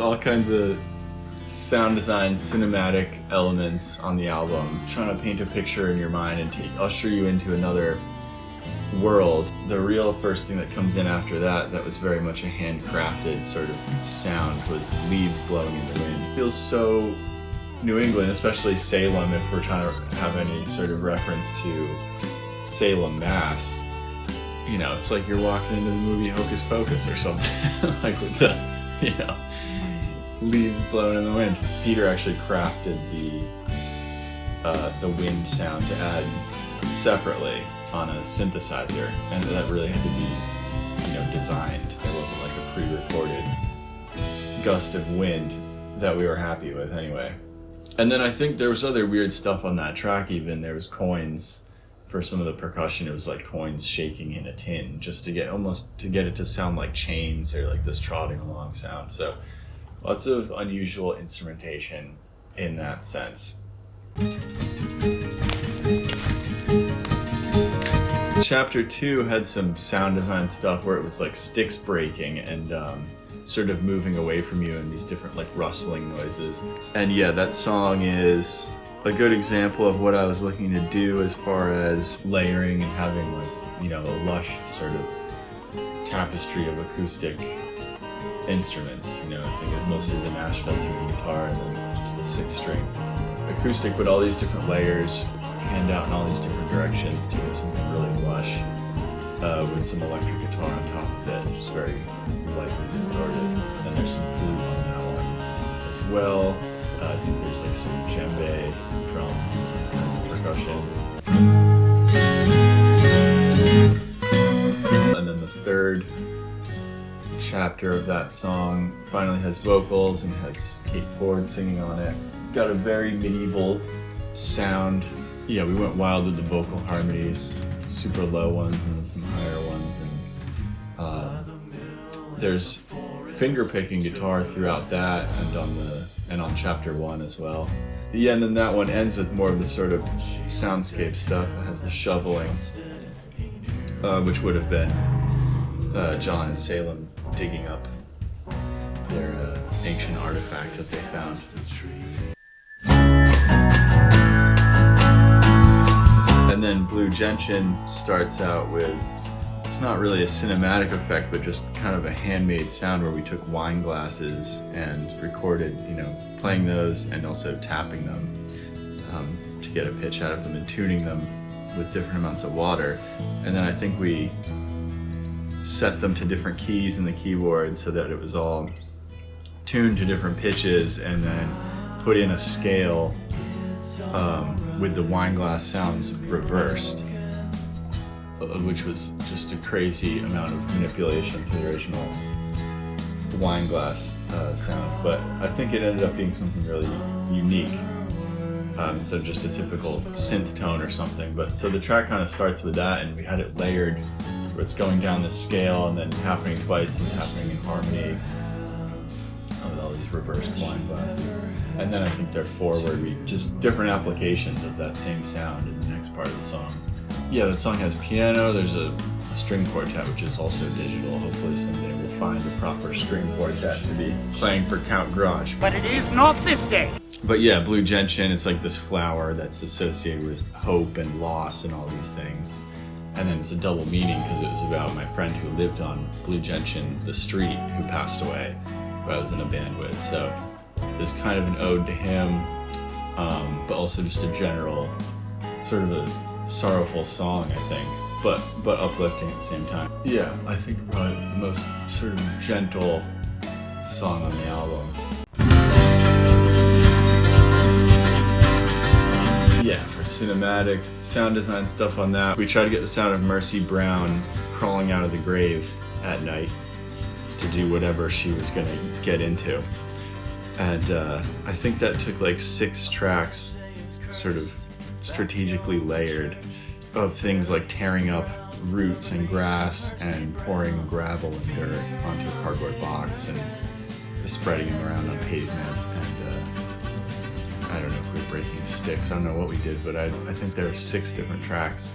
all kinds of sound design, cinematic elements on the album, trying to paint a picture in your mind and usher you into another world. The real first thing that comes in after that was very much a handcrafted sort of sound was leaves blowing in the wind. It feels so New England, especially Salem, if we're trying to have any sort of reference to Salem, Mass. You know, it's like you're walking into the movie Hocus Pocus or something, like with the, you know, leaves blowing in the wind. Peter actually crafted the wind sound to add separately on a synthesizer, and that really had to be, you know, designed. It wasn't like a pre-recorded gust of wind that we were happy with anyway. And then I think there was other weird stuff on that track even. There was coins for some of the percussion. It was like coins shaking in a tin just to get it to sound like chains or like this trotting along sound. So lots of unusual instrumentation in that sense. Chapter 2 had some sound design stuff where it was like sticks breaking and sort of moving away from you and these different like rustling noises. And yeah, that song is a good example of what I was looking to do as far as layering and having like, you know, a lush sort of tapestry of acoustic instruments. You know, I think it's mostly the Nashville tuned guitar and then just the 6-string acoustic, but all these different layers hand out in all these different directions to get something really lush with some electric guitar on top of it, just very lightly distorted. And then there's some flute on that one as well. I think there's like some djembe, drum, percussion. And then the third chapter of that song finally has vocals and has Kate Ford singing on it. Got a very medieval sound. Yeah, we went wild with the vocal harmonies, super low ones and then some higher ones. And there's finger-picking guitar throughout that and on chapter 1 as well. Yeah, and then that one ends with more of the sort of soundscape stuff. It has the shoveling, which would have been John and Salem digging up their ancient artifact that they found. And then Blue Gentian starts out with, it's not really a cinematic effect, but just kind of a handmade sound where we took wine glasses and recorded, you know, playing those and also tapping them to get a pitch out of them and tuning them with different amounts of water. And then I think we set them to different keys in the keyboard so that it was all tuned to different pitches, and then put in a scale with the wine glass sounds reversed, which was just a crazy amount of manipulation to the original wine glass sound. But I think it ended up being something really unique instead of just a typical synth tone or something. But so the track kind of starts with that, and we had it layered where it's going down the scale and then happening twice and happening in harmony with all these reversed wine glasses. And then I think they're forward, we just different applications of that same sound in the next part of the song. Yeah, that song has piano, there's a string quartet which is also digital. Hopefully someday we'll find a proper string quartet to be playing for Count Graje. But it is not this day! But yeah, Blue Gentian, it's like this flower that's associated with hope and loss and all these things. And then it's a double meaning because it was about my friend who lived on Blue Gentian, the street, who passed away, who I was in a band with. So it's kind of an ode to him, but also just a general sort of a sorrowful song, I think, but uplifting at the same time. Yeah, I think probably the most sort of gentle song on the album. Yeah, for cinematic sound design stuff on that, we tried to get the sound of Mercy Brown crawling out of the grave at night to do whatever she was gonna get into. And I think that took like 6 tracks, sort of strategically layered, of things like tearing up roots and grass and pouring gravel and dirt onto a cardboard box and spreading them around on pavement. I don't know if we were breaking sticks, I don't know what we did, but I think there are 6 different tracks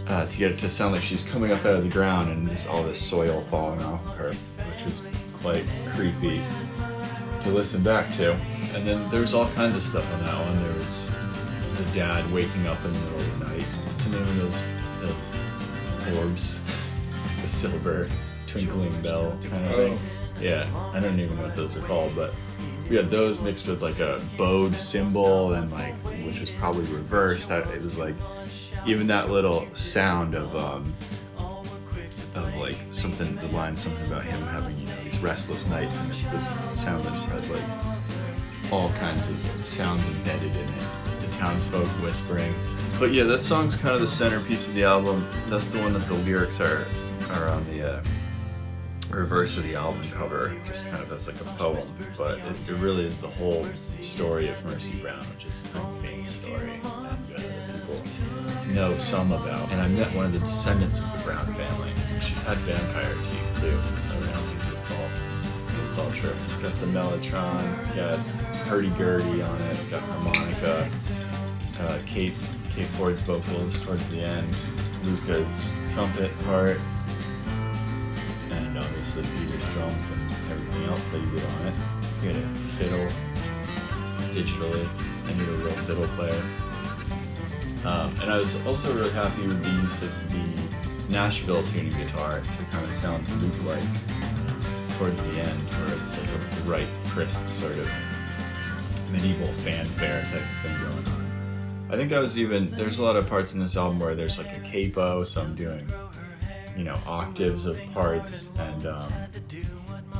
to get it to sound like she's coming up out of the ground and just all this soil falling off of her, which is quite creepy. to listen back to. And then there's all kinds of stuff on that one. There was the dad waking up in the middle of the night. What's the name of those orbs? The silver twinkling bell kind of thing. Yeah, I don't even know what those are called, but we had those mixed with like a bowed cymbal and like, which was probably reversed. It was like, even that little sound of like something, the line something about him having, you know, these restless nights, and it's this sound that has like all kinds of sounds embedded in it. The townsfolk whispering. But yeah, that song's kind of the centerpiece of the album. That's the one that the lyrics are on the reverse of the album cover, just kind of as like a poem. But it really is the whole story of Mercy Brown, which is a very famous story and people know some about. And I met one of the descendants of the Brown family. She had vampire teeth too, so I don't think it's all true. It's got the mellotron, it's got hurdy-gurdy on it, it's got harmonica, Kate Ford's vocals towards the end, Luca's trumpet part, and obviously Peter's drums and everything else that you get on it. You get a fiddle digitally. I need a real fiddle player. And I was also really happy with the use of the Nashville tuning guitar to kind of sound Luke-like towards the end, where it's like a bright, crisp sort of medieval fanfare type of thing going on. I think there's a lot of parts in this album where there's like a capo, so I'm doing, you know, octaves of parts and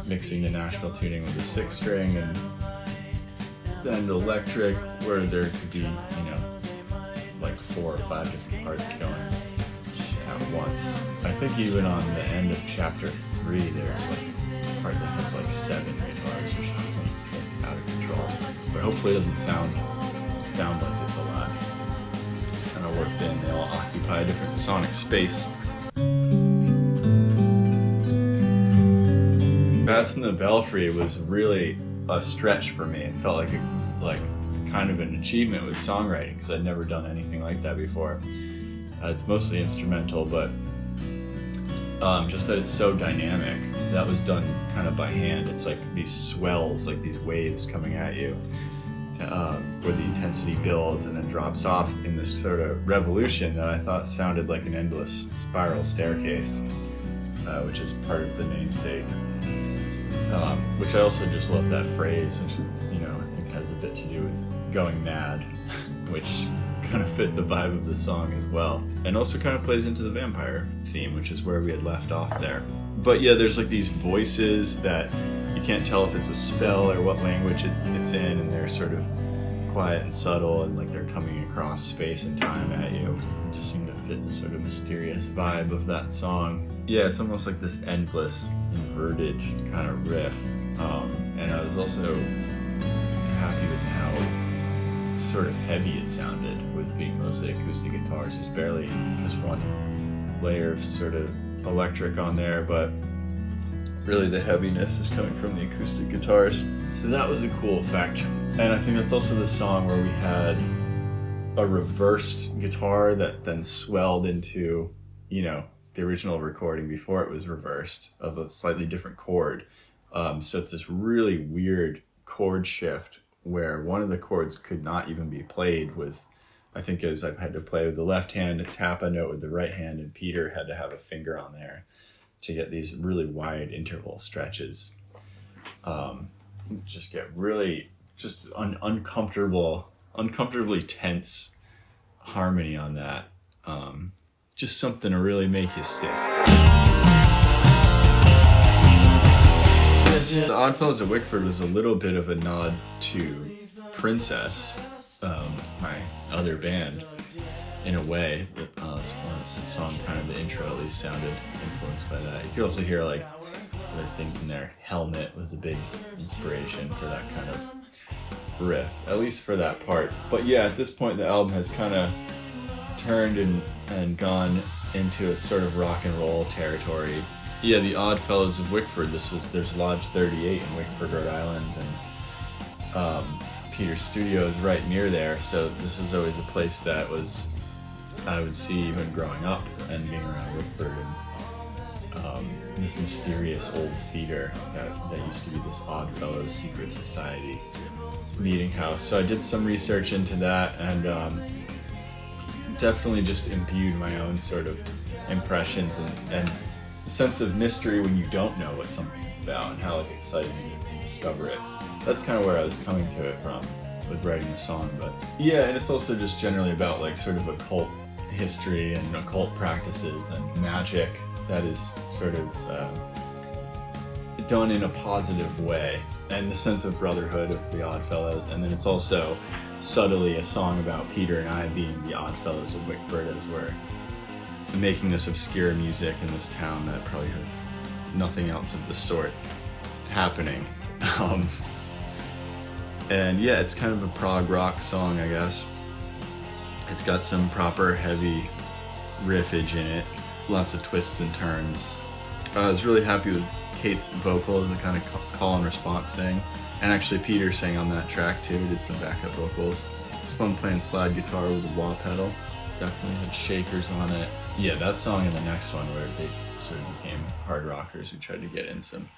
mixing the Nashville tuning with the 6-string, and then electric, where there could be, you know, like 4 or 5 different parts going at once. I think even on the end of chapter 3, there's like a part that has like 7 guitars or something. It's like out of control. But hopefully it doesn't sound like it's a lot. Kind of worked in. They all occupy a different sonic space. Bats in the Belfry was really a stretch for me. It felt like kind of an achievement with songwriting, because I'd never done anything like that before. It's mostly instrumental, but just that it's so dynamic. That was done kind of by hand. It's like these swells, like these waves coming at you, where the intensity builds and then drops off in this sort of revolution that I thought sounded like an endless spiral staircase, which is part of the namesake. Which I also just love that phrase, which, you know, I think has a bit to do with going mad, which kind of fit the vibe of the song as well. And also kind of plays into the vampire theme, which is where we had left off there. But yeah, there's like these voices that you can't tell if it's a spell or what language it's in, and they're sort of quiet and subtle, and like they're coming across space and time at you. It just seemed to fit the sort of mysterious vibe of that song. Yeah, it's almost like this endless, inverted kind of riff. And I was also happy with how sort of heavy it sounded, with being mostly acoustic guitars. There's barely just one layer of sort of electric on there, but really the heaviness is coming from the acoustic guitars. So that was a cool effect. And I think that's also the song where we had a reversed guitar that then swelled into, you know, the original recording before it was reversed, of a slightly different chord. So it's this really weird chord shift where one of the chords could not even be played with, I think, as I've had to play with the left hand and tap a note with the right hand, and Peter had to have a finger on there to get these really wide interval stretches. Just get really uncomfortably tense harmony on that. Just something to really make you sick. The Odd Fellows of Wickford was a little bit of a nod to Princess, my other band, in a way. That song, kind of the intro at least, sounded influenced by that. You could also hear like other things in there. Helmet was a big inspiration for that kind of riff, at least for that part. But yeah, at this point the album has kind of turned and gone into a sort of rock and roll territory. Yeah, the Odd Fellows of Wickford. There's Lodge 38 in Wickford, Rhode Island, and Peter's studio is right near there. So this was always a place that I would see even growing up and being around Wickford. And this mysterious old theater that used to be this Odd Fellows secret society meeting house. So I did some research into that, and definitely just imbued my own sort of impressions and a sense of mystery when you don't know what something is about, and how like exciting it is to discover it. That's kind of where I was coming to it from with writing the song. But yeah, and it's also just generally about like sort of occult history and occult practices and magic that is sort of done in a positive way, and the sense of brotherhood of the Odd Fellows. And then it's also subtly a song about Peter and I being the Odd Fellows of Wickford, as we're making this obscure music in this town that probably has nothing else of the sort happening. And yeah, it's kind of a prog rock song, I guess. It's got some proper heavy riffage in it, lots of twists and turns. I was really happy with Kate's vocals, the kind of call and response thing. And actually Peter sang on that track too, did some backup vocals. It's fun playing slide guitar with a wah pedal. Definitely had shakers on it. Yeah, that song and the next one where they sort of became hard rockers. We tried to get in some,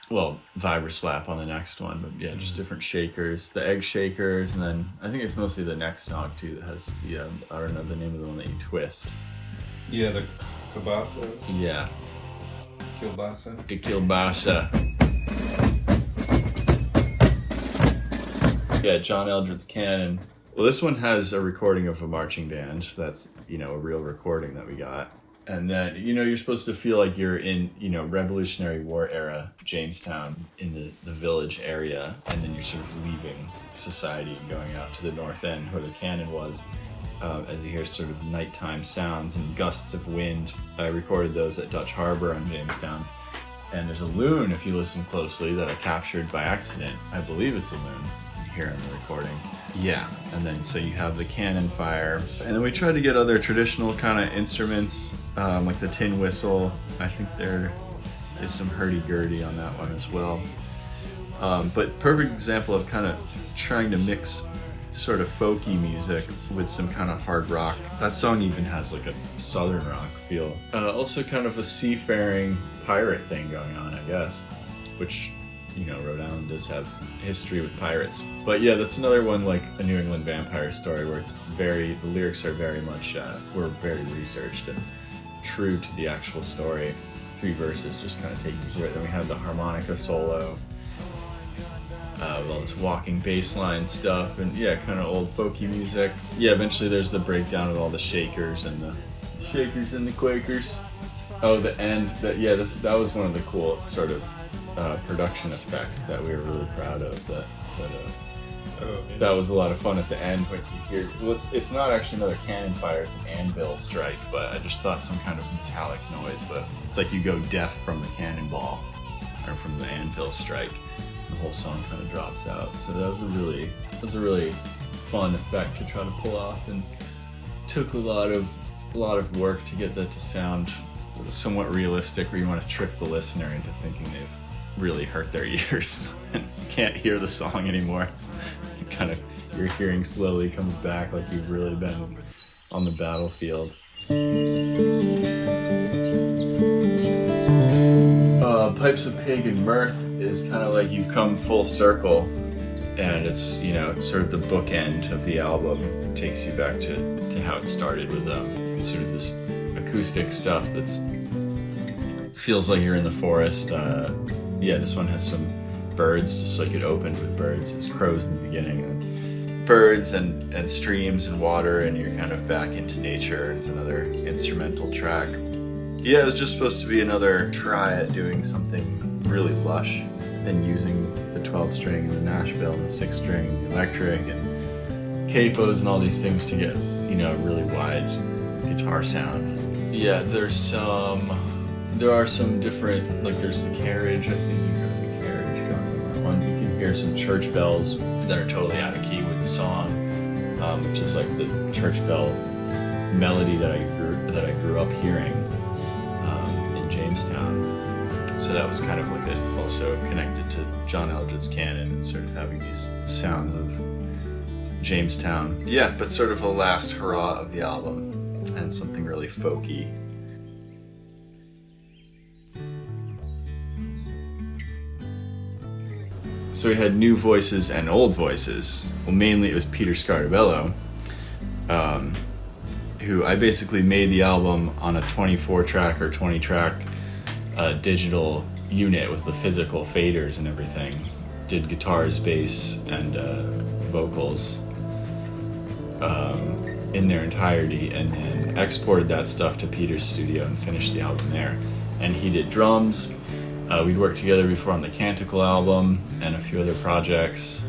well, vibra slap on the next one, but yeah, just different shakers, the egg shakers, and then I think it's mostly the next song too that has the, I don't know the name of the one that you twist. Yeah, the kielbasa. Yeah. Kielbasa. The kielbasa. Yeah, John Eldred's Canon. Well, this one has a recording of a marching band. That's, you know, a real recording that we got. And then, you know, you're supposed to feel like you're in, you know, Revolutionary War era Jamestown in the village area. And then you're sort of leaving society and going out to the north end where the cannon was. As you hear sort of nighttime sounds and gusts of wind. I recorded those at Dutch Harbor on Jamestown. And there's a loon, if you listen closely, that I captured by accident. I believe it's a loon. You hear in the recording. Yeah, and then so you have the cannon fire. And then we tried to get other traditional kind of instruments, like the tin whistle. I think there is some hurdy-gurdy on that one as well. But perfect example of kind of trying to mix sort of folky music with some kind of hard rock. That song even has like a southern rock feel. Also kind of a seafaring pirate thing going on, I guess, which, you know, Rhode Island does have history with pirates. But yeah, that's another one like a New England vampire story where it's the lyrics are very much, were very researched and true to the actual story. 3 verses just kind of take you through it. Then we have the harmonica solo, with all this walking bass line stuff, and yeah, kind of old folky music. Yeah, eventually there's the breakdown of all the shakers and the Quakers. Oh, the end, that was one of the cool sort of production effects that we were really proud of. That was a lot of fun at the end when you hear, well, it's not actually another cannon fire, it's an anvil strike, but I just thought some kind of metallic noise, but it's like you go deaf from the cannonball, or from the anvil strike. The whole song kind of drops out. So that was a really fun effect to try to pull off, and took a lot of work to get that to sound somewhat realistic, where you want to trick the listener into thinking they've really hurt their ears and can't hear the song anymore. Kind of your hearing slowly comes back like you've really been on the battlefield. Pipes of Pagan Mirth is kind of like you've come full circle, and it's, you know, sort of the bookend of the album. It takes you back to how it started with sort of this acoustic stuff that's feels like you're in the forest. Yeah, this one has some birds, just like it opened with birds. It's crows in the beginning, and birds and streams and water, and you're kind of back into nature. It's another instrumental track. Yeah, it was just supposed to be another try at doing something really lush and using the 12-string and the Nashville and the 6-string and the electric and capos and all these things to get, you know, a really wide guitar sound. Yeah, there are some different, like there's the carriage, I think you heard the carriage going on that one. You can hear some church bells that are totally out of key with the song, which is like the church bell melody that I grew up hearing in Jamestown. So that was kind of like also connected to John Eldred's canon and sort of having these sounds of Jamestown. Yeah, but sort of a last hurrah of the album and something really folky. So we had new voices and old voices. Well, mainly it was Peter Scartabello, who I basically made the album on a 24-track or 20-track digital unit with the physical faders and everything. Did guitars, bass, and vocals in their entirety, and then exported that stuff to Peter's studio and finished the album there. And he did drums. We'd worked together before on the Canticle album and a few other projects.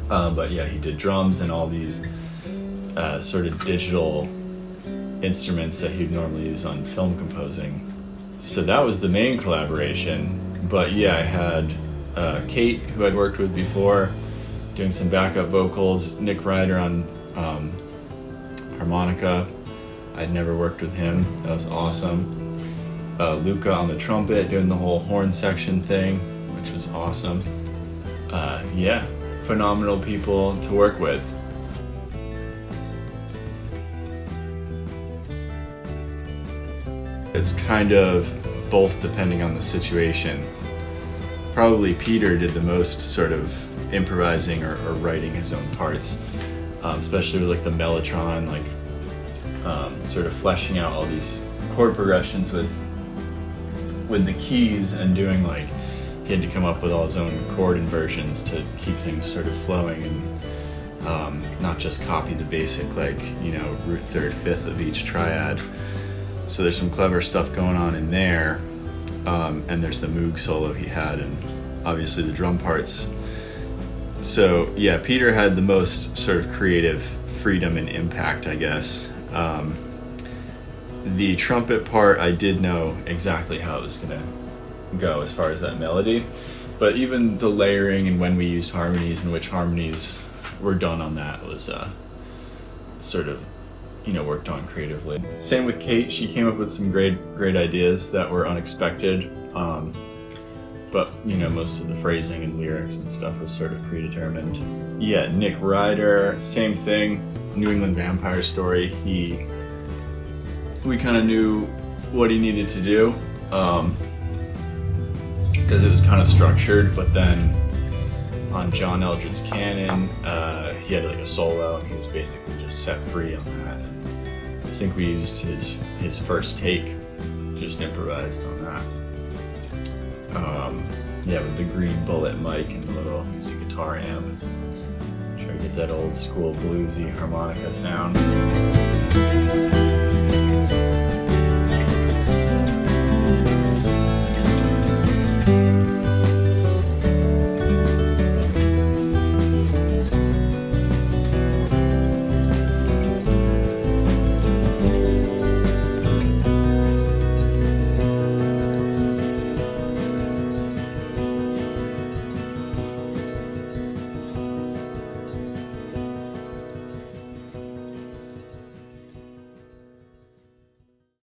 But yeah, he did drums and all these sort of digital instruments that he'd normally use on film composing. So that was the main collaboration. But yeah, I had Kate, who I'd worked with before, doing some backup vocals, Nick Ryder on harmonica. I'd never worked with him. That was awesome. Luca on the trumpet, doing the whole horn section thing, which was awesome. Yeah, phenomenal people to work with. It's kind of both depending on the situation. Probably Peter did the most sort of improvising or writing his own parts, especially with like the mellotron, like sort of fleshing out all these chord progressions with the keys, and doing like, he had to come up with all his own chord inversions to keep things sort of flowing, and not just copy the basic, like, you know, root third fifth of each triad. So there's some clever stuff going on in there, and there's the Moog solo he had, and obviously the drum parts. So yeah, Peter had the most sort of creative freedom and impact, I guess. The trumpet part, I did know exactly how it was gonna go as far as that melody, but even the layering and when we used harmonies and which harmonies were done on that was sort of, you know, worked on creatively. Same with Kate, she came up with some great ideas that were unexpected, but you know, most of the phrasing and lyrics and stuff was sort of predetermined. Yeah, Nick Ryder, same thing. New England Vampire Story, we kind of knew what he needed to do, because it was kind of structured, but then on John Eldred's Canon, he had like a solo, and he was basically just set free on that. And I think we used his first take, just improvised on that. Yeah, with the green bullet mic and the little music guitar amp. Try to get that old school bluesy harmonica sound.